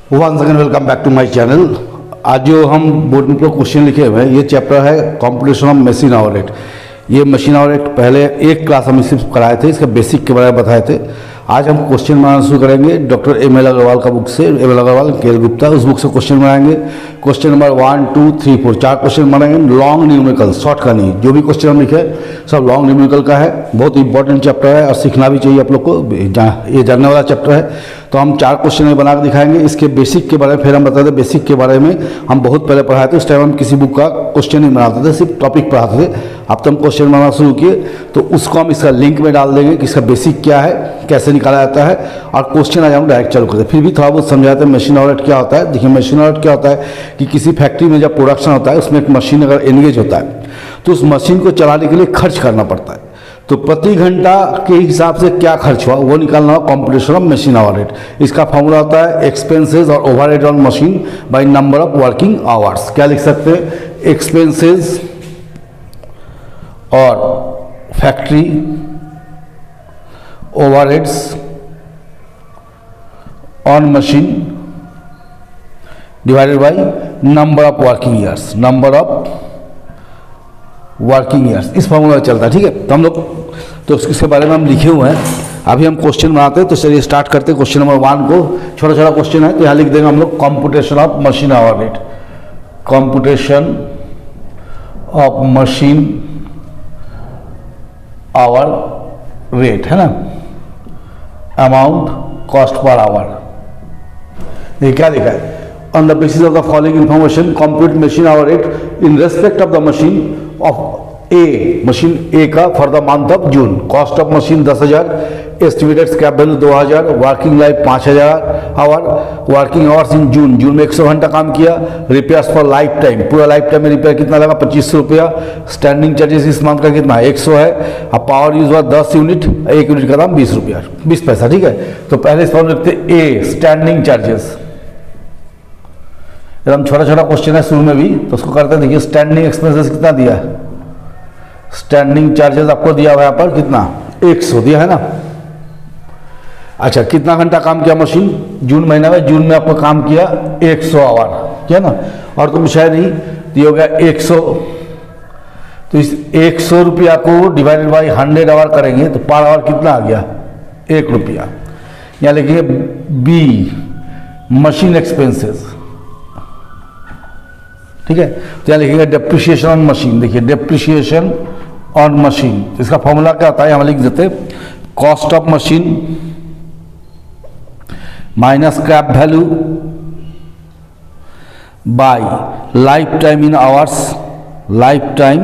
One second, welcome back to my channel. आज जो हम बोर्ड में क्वेश्चन लिखे हुए हैं, ये चैप्टर है competition of machine hour rate. ये मशीन आवर रेट पहले एक क्लास हम सिर्फ कराए थे, इसके बेसिक के बारे में बताए थे। आज हम क्वेश्चन बनाना शुरू करेंगे डॉक्टर एम एल अग्रवाल का बुक से, एम एल अग्रवाल के एल गुप्ता, उस बुक से क्वेश्चन बनाएंगे। क्वेश्चन नंबर 1, 2, 3, 4 चार क्वेश्चन बनाएंगे, लॉन्ग न्यूमेरिकल, शॉर्ट का नहीं। जो भी क्वेश्चन हम लिखे सब लॉन्ग न्यूमेरिकल का है। बहुत इंपॉर्टेंट चैप्टर है और सीखना भी चाहिए आप लोग को, ये जानने वाला चैप्टर है। तो हम 4 क्वेश्चन बना कर दिखाएंगे। इसके बेसिक के बारे में फिर हम बताते हैं। बेसिक के बारे में हम बहुत पहले पढ़ाए थे, उस टाइम हम किसी बुक का क्वेश्चन नहीं बनाते थे, सिर्फ टॉपिक पढ़ाते थे। अब तो हम क्वेश्चन बनाना शुरू किए, तो उसको हम इसका लिंक में डाल देंगे कि इसका बेसिक क्या है, कैसे निकाला जाता है, और क्वेश्चन आज हम डायरेक्ट चालू करते हैं। फिर भी थोड़ा बहुत समझाते हैं मशीन आवर रेट क्या होता है। देखिए, मशीन आवर रेट क्या होता है कि किसी फैक्ट्री में जब प्रोडक्शन होता है, उसमें एक मशीन अगर एंगेज होता है तो उस मशीन को चलाने के लिए खर्च करना पड़ता है। तो प्रति घंटा के हिसाब से क्या खर्च हुआ वो निकालना हो competition of machine hour rate. इसका फॉर्मूला होता है एक्सपेंसेस और overhead on machine by number of working hours. क्या लिख सकते हैं? एक्सपेंसेस और factory overheads on machine divided by number of working years, number of working years, इस फॉर्मूला चलता है। ठीक है, तो हम लोग तो इसके बारे में हम लिखे हुए हैं। अभी हम क्वेश्चन बनाते हैं, तो चलिए स्टार्ट करते हैं। क्वेश्चन नंबर 1 को, छोटा छोटा क्वेश्चन है, तो यहाँ लिख देंगे हम लोग competition of machine hour rate. Competition of machine hour rate है ना, अमाउंट कॉस्ट पर आवर। ये क्या लिखा है? On the basis of the following information compute machine hour rate in respect of the machine of A, machine A का for the month of June. Cost of machine 10,000, estimated scrap value 2,000, working life 5,000 hour, working hours in June, जून में 100 घंटा काम किया। Repairs for life time, पूरा life time में repair कितना लगा? 2500 रुपया। स्टैंडिंग चार्जेस इस मंथ का कितना? 100 है। अब पावर यूज हुआ 10 यूनिट, 1 यूनिट का दाम 20 रुपया 20 पैसा। ठीक है, तो पहले इस फॉर्म लिखते ए, स्टैंडिंग चार्जेस। एकदम छोटा छोटा क्वेश्चन है शुरू में भी, तो उसको करते हैं। देखिए, स्टैंडिंग एक्सपेंसेस कितना दिया है? स्टैंडिंग चार्जेस आपको दिया हुआ है यहाँ पर कितना? 100 दिया है ना। अच्छा, कितना घंटा काम किया मशीन जून महीना में? जून में आपको काम किया 100 आवर, क्या ना, और तो कुछ है नहीं, तो ये हो गया 100। तो इस 100 रुपया को डिवाइडेड बाई 100 आवर करेंगे तो पर आवर कितना आ गया? 1 रुपया। यहाँ लिखिए बी, मशीन एक्सपेंसेस। ठीक है, तो यहाँ लिखिएगा डेप्रिसिएशन ऑन मशीन। देखिए, डेप्रिसिएशन ऑन मशीन, इसका फॉर्मूला क्या होता है? हम लिख देते cost of machine minus scrap value by life time in hours, life time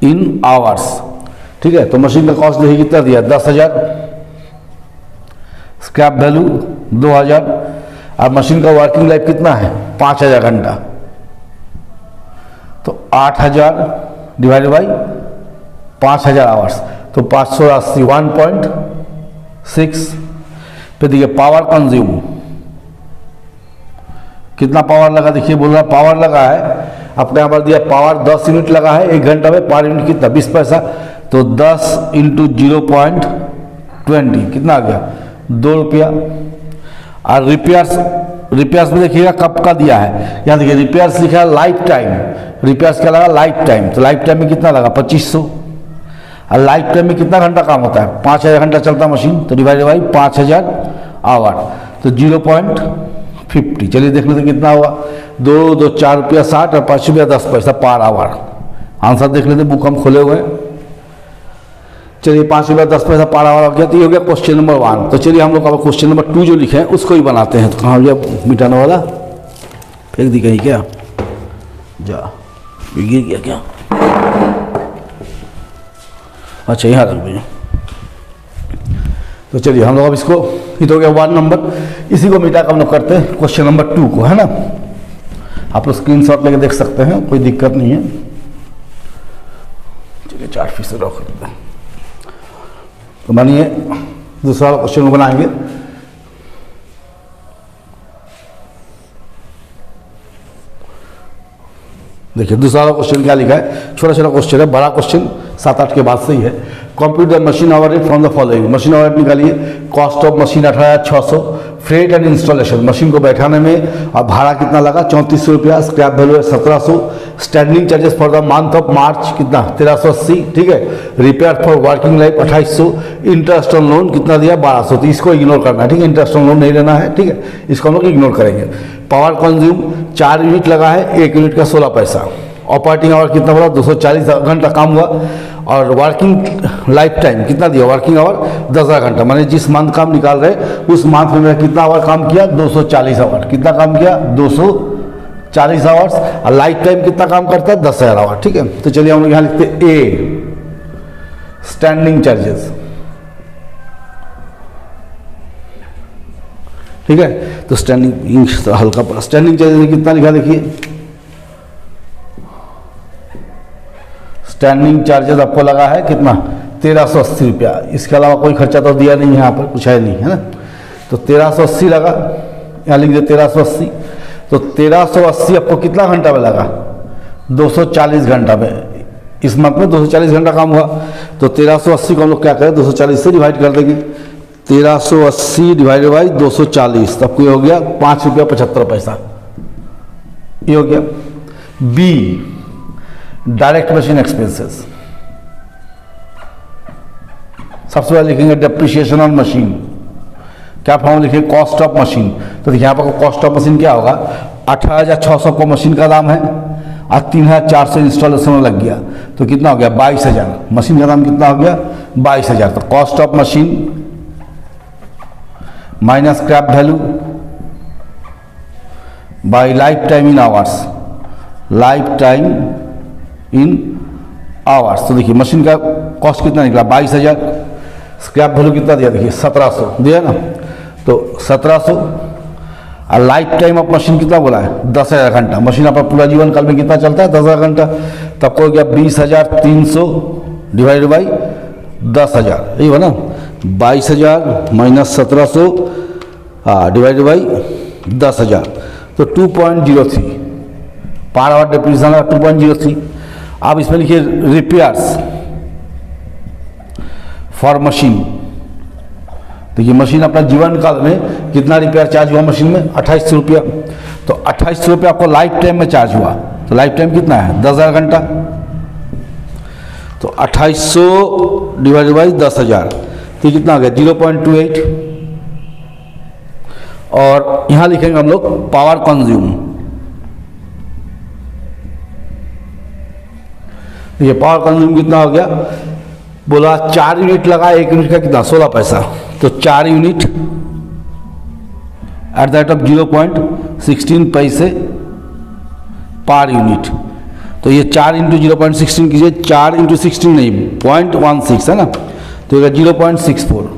in hours. ठीक है, तो मशीन का कॉस्ट देखिए कितना दिया? 10,000, स्क्रैप वैल्यू 2,000, और मशीन का वर्किंग लाइफ कितना है? 5,000 घंटा। तो 8,000 डिवाइडेड बाई 5,000 आवर्स, तो 580, 1.6। फिर देखिए पावर कंज्यूम, कितना पावर लगा? देखिए बोल रहा पावर लगा है, अपने यहाँ पर दिया पावर 10 यूनिट लगा है 1 घंटा में, पर यूनिट कितना? 20 पैसा। तो 10 इंटू 0.20 कितना आ गया? 2 रुपया। और रिपेयर्स में देखिएगा कब का दिया है, यहाँ देखिए रिपेयर्स लिखा है लाइफ टाइम। रिपेयर्स क्या लगा? Life time. तो लाइफ टाइम में कितना लगा? 2500। और लाइफ टाइम में कितना घंटा काम होता है? 5,000 घंटा चलता मशीन, तो डिवाइडेड बाई 5,000 आवर, तो 0.50। चलिए देख लेते कितना हुआ। 2 2 4 रुपया 60 और 5 रुपया 10 पैसा पर आवर। आंसर देख लेते, बुक हम खोले हुए हैं। चलिए 5 रुपया 10 पैसा पर आवर हो गया। तो ये हो गया क्वेश्चन नंबर 1। तो चलिए हम लोग अब क्वेश्चन नंबर 2 जो लिखे हैं उसको ही बनाते हैं। तो कहाँ हो गया मिटाने वाला? फेंक दी कहीं क्या? जा गिर गया क्या? अच्छा, यहाँ रख दीजिए। तो चलिए हम लोग अब इसको, ये तो हो गया 1 नंबर, इसी को मिटा कर हम लोग करते हैं क्वेश्चन नंबर 2 को, है ना। आप लोग स्क्रीनशॉट लेके देख सकते हैं, कोई दिक्कत नहीं है। चलिए 4 फीसद रख देते हैं। तो मानिए दूसरा क्वेश्चन बनाएंगे। देखिए दूसरा क्वेश्चन क्या लिखा है, छोटा छोटा क्वेश्चन है, बड़ा क्वेश्चन 7-8 के बाद से ही है। Compute the machine hour rate from the following, machine hour rate निकालिए। Cost of machine 18,600, freight and installation, machine को बैठाने में और भाड़ा कितना लगा 3400 रुपया, स्क्रैप वैल्यू है 1700, standing charges for the month of March कितना 1380, ठीक है। Repair for working life 2800, interest on loan कितना दिया 1200, तो इसको इग्नोर करना है, ठीक है। इंटरेस्ट ऑन लोन नहीं लेना है, ठीक है, इसको हम लोग इग्नोर करेंगे। पावर कंज्यूम 4 यूनिट लगा है, 1 यूनिट का 16 पैसा। ऑपरेटिंग आवर कितना बोला 240 घंटा काम हुआ। और वर्किंग लाइफ टाइम कितना दिया, वर्किंग आवर 10,000 घंटा, माने जिस मंथ काम निकाल रहे उस मंथ में मेरा कितना आवर काम किया 240 आवर, कितना काम किया 240 आवर्स। और लाइफ टाइम कितना काम करता है 10,000 आवर, ठीक है। तो चलिए हम लोग यहाँ लिखते ए स्टैंडिंग चार्जेस, ठीक है। तो स्टैंडिंग हल्का पड़ा, स्टैंडिंग चार्जेस कितना लिखा देखिए, स्टैंडिंग चार्जेस आपको लगा है कितना 1380 रुपया, इसके अलावा कोई खर्चा तो दिया नहीं है, यहाँ पर कुछ है नहीं, है ना। तो 1380 लगा, यहाँ लिख दे 1380। तो 1380 आपको कितना घंटा में लगा 240 घंटा में, इस मंथ में 240 घंटा काम हुआ। तो 1380 को हम लोग क्या करें 240 से डिवाइड कर देंगे, 1380 डिवाइडेड बाई 240, तब को ये हो गया 5 रुपया 75 पैसा, ये हो गया। बी डायरेक्ट मशीन एक्सपेंसेस, सबसे पहले लिखेंगे डेप्रिसिएशन ऑन मशीन, क्या फॉर्म लिखेंगे कॉस्ट ऑफ मशीन। तो देखिए यहाँ पर कॉस्ट ऑफ मशीन क्या होगा 18,600 को मशीन का दाम है और 3,400 इंस्टॉलेशन में लग गया, तो कितना हो गया 22,000, मशीन का दाम कितना हो गया 22,000। तो cost of machine minus scrap value by life time in hours, life time in hours. तो देखिए मशीन का कॉस्ट कितना निकला 22,000, स्क्रैप वैल्यू कितना दिया देखिए 1700 दिया ना, तो 1700। और लाइफ टाइम ऑफ मशीन कितना बोला है 10,000 घंटा, मशीन आपका पूरा जीवन काल में कितना चलता है 10,000 घंटा, तब को गया 20,300 डिवाइड बाई 10,000, यही हुआ ना 22,000 माइनस 1700 डिवाइड बाई 10,000, तो 2.03 पर आवर डेप्रिसिएशन 2.03। अब इसमें लिखिए रिपेयर्स फॉर मशीन, देखिए मशीन अपना जीवन काल में कितना रिपेयर चार्ज हुआ मशीन में 2800 रुपया, तो 2800 रुपया आपको लाइफ टाइम में चार्ज हुआ, तो लाइफ टाइम कितना है 10,000 घंटा, तो 2800 डिवाइडेड बाई 10,000, तो कितना आ गया 0.28। और यहां लिखेंगे हम लोग पावर कंज्यूम, ये पावर कंज्यूम कितना हो गया बोला 4 यूनिट लगा, 1 यूनिट का कितना 16 पैसा, तो 4 unit at the rate of 0.16 पैसे पर यूनिट। तो ये 4 इंटू 0.16 कीजिए, 4 इंटू 16 नहीं 0.16 है ना, तो ये 0.64।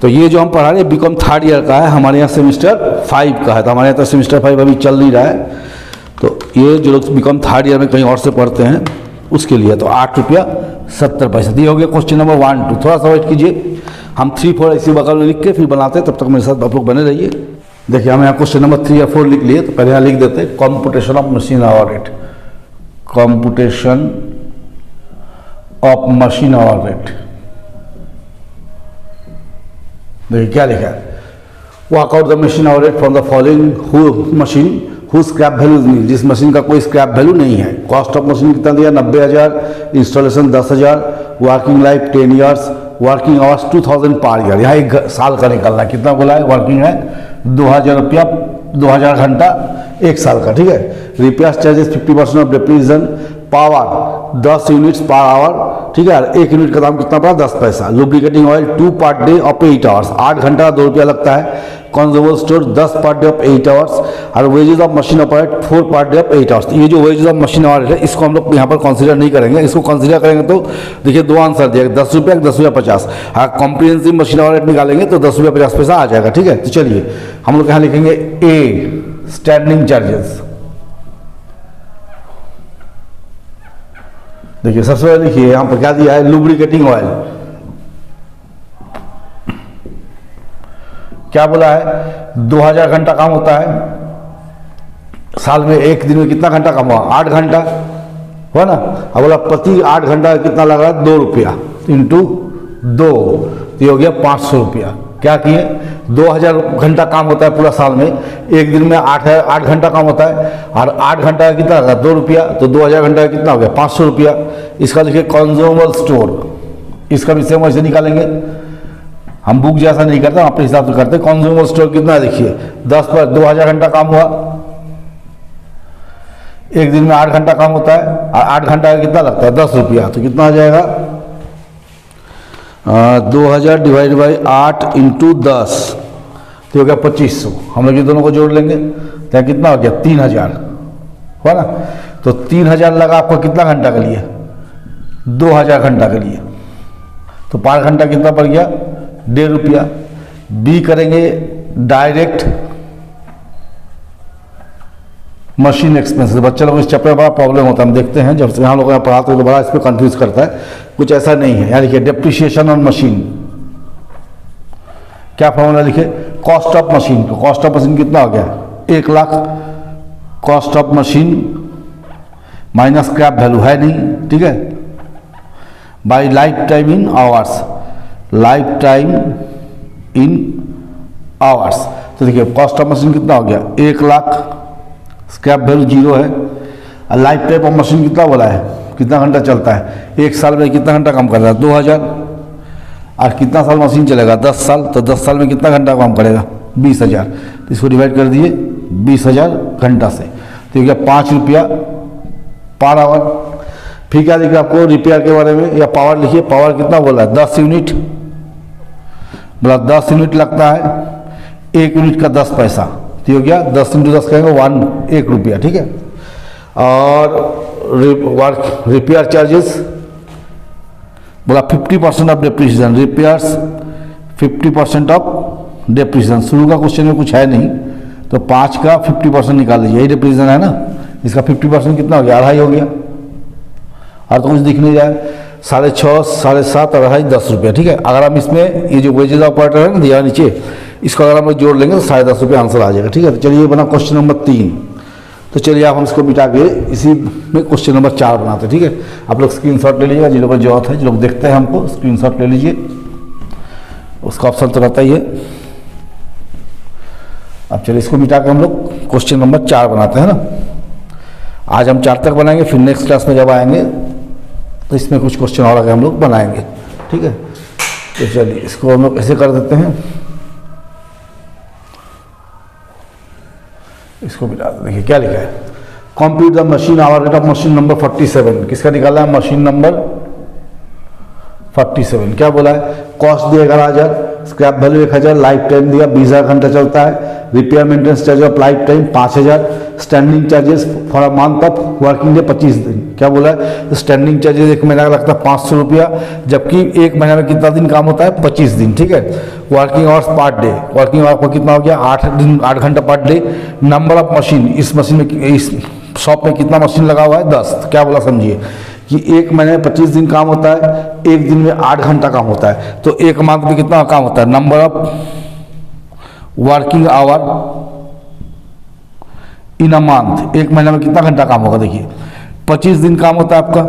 तो ये जो हम पढ़ा रहे बीकॉम 3rd ईयर का है, हमारे यहाँ सेमेस्टर 5 का है, तो हमारे यहाँ तो सेमेस्टर 5 अभी चल नहीं रहा है, तो ये जो लोग बीकॉम 3rd ईयर में कहीं और से पढ़ते हैं उसके लिए तो 8 रुपया 70 पैसे दिए हो गया। क्वेश्चन नंबर 1, 2 थोड़ा सा वेट कीजिए, हम 3, 4 इसी बगल में लिख के फिर बनाते हैं, तब तक मेरे साथ आप लोग बने रहिए। देखिए हम यहाँ क्वेश्चन नंबर 3 या 4 लिख लिए, तो पहले यहाँ लिख देते हैं computation of machine hour rate, computation of machine hour rate. देखिए क्या लिखा है, work out the machine hour rate from the following machine who scrap value नहीं, जिस मशीन का कोई स्क्रैप वैल्यू नहीं है। कॉस्ट ऑफ मशीन कितना दिया 90,000, installation 10,000, working life 10 years, working hours 2000 per year, यहाँ 1 साल का निकलना है, कितना बोला है वर्किंग है 2,000 रुपया 2,000 घंटा 1 साल का, ठीक है। Repair charges 50% of depreciation, power 10 units per hour, ठीक है, 1 यूनिट का दाम कितना पड़ा 10 पैसा। लुब्रिकेटिंग ऑयल 2 पर डे ऑफ 8 आवर्स, 8 घंटा 2 रुपया लगता है। Consumable store 10 per day of 8 hours, और wages of machine operate 4 per day of 8 hours. ये जो वेजेस ऑफ मशीन ऑपरेट है इसको हम लोग यहाँ पर कंसीडर नहीं करेंगे, इसको कंसीडर करेंगे तो देखिए 2 आंसर दिया 10 रुपया 10 रुपया 50। हाँ कॉम्प्रिहेंसिव मशीन ऑपरेट निकालेंगे तो 10 रुपया 50 पैसा आ जाएगा, ठीक है। तो चलिए हम लोग यहाँ लिखेंगे ए स्टैंडिंग चार्जेस। देखिए सबसे पहले लिखिए यहाँ पर क्या दिया है लुब्रिकेटिंग ऑयल, क्या बोला है 2000 घंटा काम होता है साल में, 1 दिन में कितना घंटा काम हुआ 8 घंटा, हुआ ना। अब बोला प्रति 8 घंटा कितना लग रहा है, 2 रुपया इंटू 2, तो ये हो गया 500 रुपया। क्या किए, 2000 घंटा काम होता है पूरा साल में, एक दिन में 8 घंटा काम होता है, और 8 घंटा का कितना लगा, 2 रुपया, तो 2000 घंटा का कितना हो गया, 500 रुपया। इसका लिखिए कंज्यूमेबल स्टोर, इसका भी सेम वैसे निकालेंगे, हम बुक जैसा नहीं करते, अपने हिसाब से करते। कंज्यूमेबल स्टोर कितना है देखिए, 10 पर 2000 घंटा काम हुआ, एक दिन में 8 घंटा काम होता है, और 8 घंटा का कितना लगता है, 10 रुपया, तो कितना आ जाएगा 2000 डिवाइड बाई 8 इंटू 10, तो हो गया 2500। हम लोग ये दोनों को जोड़ लेंगे तो कितना हो गया, 3000 हुआ ना। तो 3000 लगा आपको कितना घंटा के लिए, 2000 घंटा के लिए, तो 5 घंटा कितना पड़ गया, 1.5 रुपया। बी करेंगे डायरेक्ट मशीन एक्सपेंसेस। बच्चे लोग इस चैप्टर में बड़ा प्रॉब्लम होता है, हम देखते हैं जब से हम लोग यहाँ पढ़ाते हैं तो बड़ा इस पर कंफ्यूज करता है, कुछ ऐसा नहीं है। यहाँ लिखिए डेप्रिसिएशन ऑन मशीन, क्या फॉर्मूला लिखे, cost of machine. Cost of machine कितना हो गया, 1 lakh, cost of machine minus scrap value है नहीं, ठीक है, by life time in hours, life time in hours. तो देखिए कॉस्ट ऑफ मशीन कितना हो गया, 1 लाख, स्क्रैप वैल्यू 0 है, और लाइफ टाइम ऑफ मशीन कितना बोला है, कितना घंटा चलता है, 1 साल में कितना घंटा काम कर रहा है, 2000, और कितना साल मशीन चलेगा, 10 साल, तो 10 साल में कितना घंटा काम करेगा, 20,000। तो इसको डिवाइड कर दिए 20,000 घंटा से, तो ये 5 रुपया पर आवर। फिर क्या लिखिए आपको रिपेयर के बारे में, या पावर लिखिए, पावर कितना बोला है, 10 यूनिट, बोला 10 यूनिट लगता है, 1 यूनिट का 10 पैसा, तो हो गया 10 इंटू 10 कहेंगे 1 रुपया, ठीक है। और रिपेयर चार्जेस बोला 50% of depreciation, repairs 50% of depreciation. शुरू का क्वेश्चन में कुछ है नहीं, तो 5 का 50% निकाल लीजिए, यही डेप्रिसिएशन है ना, इसका 50% कितना हो गया, 2.5 हो गया, और तो कुछ दिख नहीं जाए, 6.5, 7.5 और 2.5 10 रुपया, ठीक है। अगर हम इसमें ये जो वेजेज ऑपरेटर है ना दिया नीचे, इसको अगर हम लोग जोड़ लेंगे तो 10.5 रुपये आंसर आ जाएगा, ठीक है। तो चलिए बना क्वेश्चन नंबर 3। तो चलिए आप हम इसको मिटा के इसी में क्वेश्चन नंबर 4 बनाते हैं, ठीक है। आप लोग स्क्रीनशॉट ले लीजिएगा, जिन लोगों को जरूरत है, जो लोग देखते हैं हमको, स्क्रीनशॉट ले लीजिए, उसका ऑप्शन तो रहता ही है। अब चलिए इसको मिटा के हम लोग क्वेश्चन नंबर 4 बनाते हैं ना। आज हम 4 तक बनाएंगे, फिर नेक्स्ट क्लास में जब आएंगे तो इसमें कुछ क्वेश्चन और आगे हम लोग बनाएंगे, ठीक है। तो चलिए इसको हम लोग ऐसे कर देते हैं, इसको मिला दो। देखिए क्या लिखा है, compute the machine hour rate of machine number 47। किसका निकाला है, मशीन नंबर 47। क्या बोला है, कॉस्ट दिया 11,000, स्क्रैप वैल्यू 1,000, लाइफ टाइम दिया 20,000 घंटा चलता है, repair maintenance charge of life time 5,000, standing charges for a month of working day 25 दिन। क्या बोला है, स्टैंडिंग चार्जेस 1 महीना का लगता है 500 रुपया, जबकि 1 महीना में कितना दिन काम होता है, 25 दिन, ठीक है। Working hours per day, working hour कितना हो गया, 8 घंटा per day. Number of machine, इस मशीन में, इस शॉप में कितना मशीन लगा हुआ है, 10। तो क्या बोला समझिए कि 1 महीने में 25 दिन काम होता है, 1 दिन में 8 घंटा काम होता है, तो 1 मंथ में कितना काम होता है, number of working hour in a month, 1 महीने में कितना घंटा काम होगा, देखिए 25 दिन काम होता है आपका,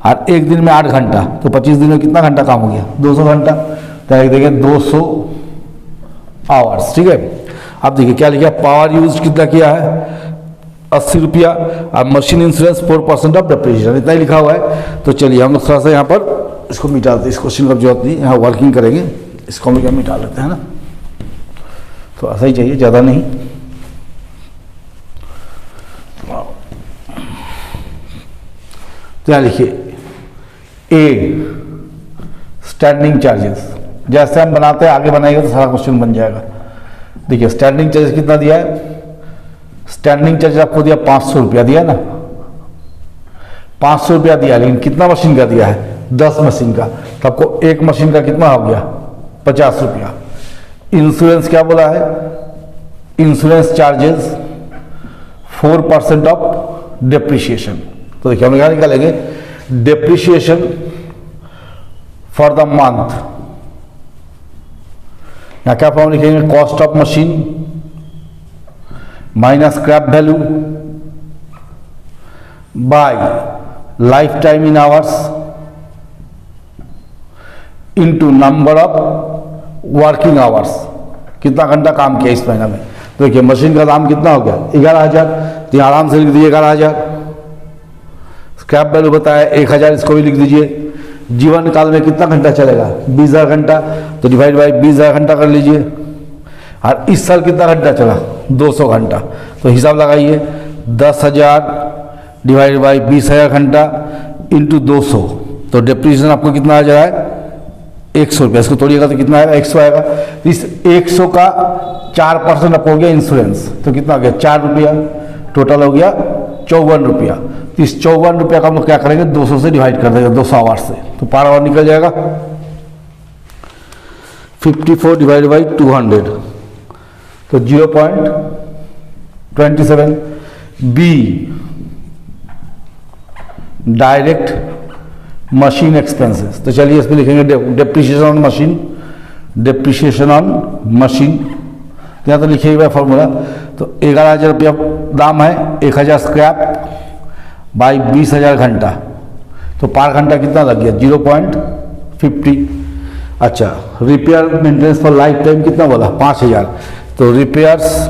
और 1 दिन में 8 घंटा, तो 25 दिन में कितना घंटा काम हो गया, 200 घंटा। तो देखिए 200 आवर्स, ठीक है। अब देखिए क्या लिखा, पावर यूज कितना किया है, 80 रुपया, और मशीन इंश्योरेंस 4% ऑफ डेप्रिसिएशन, इतना ही लिखा हुआ है। तो चलिए हम लोग थोड़ा सा यहाँ पर इसको मिटा देते, इस क्वेश्चन का जरूरत नहीं, यहाँ वर्किंग करेंगे, इसको हम लोग मिटा लेते हैं ना, तो ऐसा ही चाहिए, ज़्यादा नहीं। तो यहाँ लिखिए ए स्टैंडिंग चार्जेस, जैसे हम बनाते हैं आगे बनाएंगे तो सारा क्वेश्चन बन जाएगा। देखिए स्टैंडिंग चार्जेस कितना दिया है, स्टैंडिंग चार्ज आपको दिया 500 रुपया दिया ना, 500 रुपया दिया, लेकिन कितना मशीन का दिया है, 10 मशीन का, तो आपको 1 मशीन का कितना हो गया, 50 रुपया। इंश्योरेंस क्या बोला है, इंश्योरेंस चार्जेस 4% ऑफ डेप्रिसिएशन। तो देखिए हम यहाँ निकालेंगे डेप्रिसिएशन फॉर द मंथ, यहाँ क्या फॉर्म लिखेंगे, cost of machine minus scrap value by life time in hours into number of working hours, कितना घंटा काम किया इस महीना में। तो देखिए मशीन का दाम कितना हो गया 11,000, तो आराम से लिख दीजिए 11,000। स्क्रैप वैल्यू बताया 1,000, इसको भी लिख दीजिए। जीवन काल में कितना घंटा चलेगा 20,000 घंटा, तो डिवाइड बाई 20,000 घंटा कर लीजिए। और इस साल कितना घंटा चला 200 घंटा, तो हिसाब लगाइए 10,000 डिवाइड बाई 20,000 घंटा इंटू 200, तो डिप्रीशिएशन आपको कितना आ जा रहा है 100 रुपया। इसको तोड़िएगा तो कितना आएगा 100 आएगा। तो इस 100 का 4% आपको हो गया इंश्योरेंस, तो कितना हो गया 4 रुपया, टोटल हो गया 54 रुपया। तो इस 54 रुपया का हम लोग क्या करेंगे 200 से डिवाइड कर देंगे, 200 आवर से, तो पर आवर निकल जाएगा 54 डिवाइड बाई 200, तो 0.27। बी डायरेक्ट मशीन एक्सपेंसेस, तो चलिए इसमें लिखेंगे depreciation on machine, depreciation on machine, यहाँ तो लिखिए हुआ फॉर्मूला। तो 11,000 रुपया दाम है, 1,000 स्क्रैप बाई 20,000 घंटा, तो पर घंटा कितना लग गया 0.50। अच्छा, repair maintenance for life time कितना बोला 5,000, तो रिपेयर्स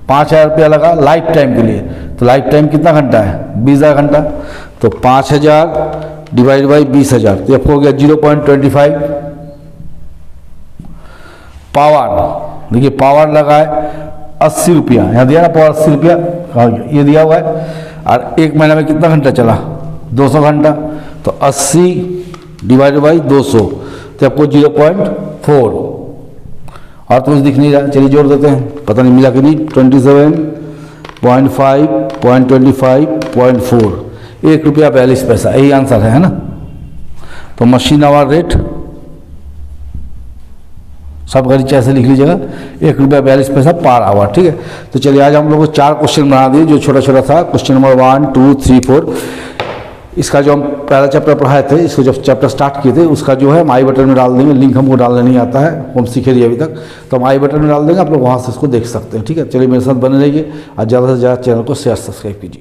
5,000 रुपया लगा लाइफ टाइम के लिए। तो लाइफ टाइम कितना घंटा है 20,000 घंटा, तो 5,000 डिवाइड बाई 20,000, तो आपको हो गया 0.25। पावर देखिए, पावर लगा है 80 रुपया, यहाँ दिया ना पावर 80 रुपया, ये दिया हुआ है। और एक महीना में कितना घंटा चला 200 घंटा, तो 80 डिवाइड बाई 200, तो आपको 0.4। और तो कुछ दिख नहीं रहा, चलिए जोड़ देते हैं, पता नहीं मिला कि नहीं। 27.5.25.4, 1 रुपया 42 पैसा, यही आंसर है ना। तो मशीन आवर रेट सब गरीब ऐसे लिख लीजिएगा, 1 रुपया 42 पैसा पर आवर, ठीक है। तो चलिए आज हम लोग को 4 क्वेश्चन बना दिए, जो छोटा छोटा था। क्वेश्चन नंबर 1, 2, 3, 4, इसका जो हम पहला चैप्टर पढ़ाए थे, इसको जब चैप्टर स्टार्ट किए थे, उसका जो है हम आई बटन में डाल देंगे, लिंक हमको डालने नहीं आता है, हम सीखे नहीं अभी तक, तो हम आई बटन में डाल देंगे, आप लोग वहाँ से इसको देख सकते हैं, ठीक है। चलिए मेरे साथ बने रहिए और ज़्यादा से ज़्यादा चैनल को शेयर सब्सक्राइब कीजिए।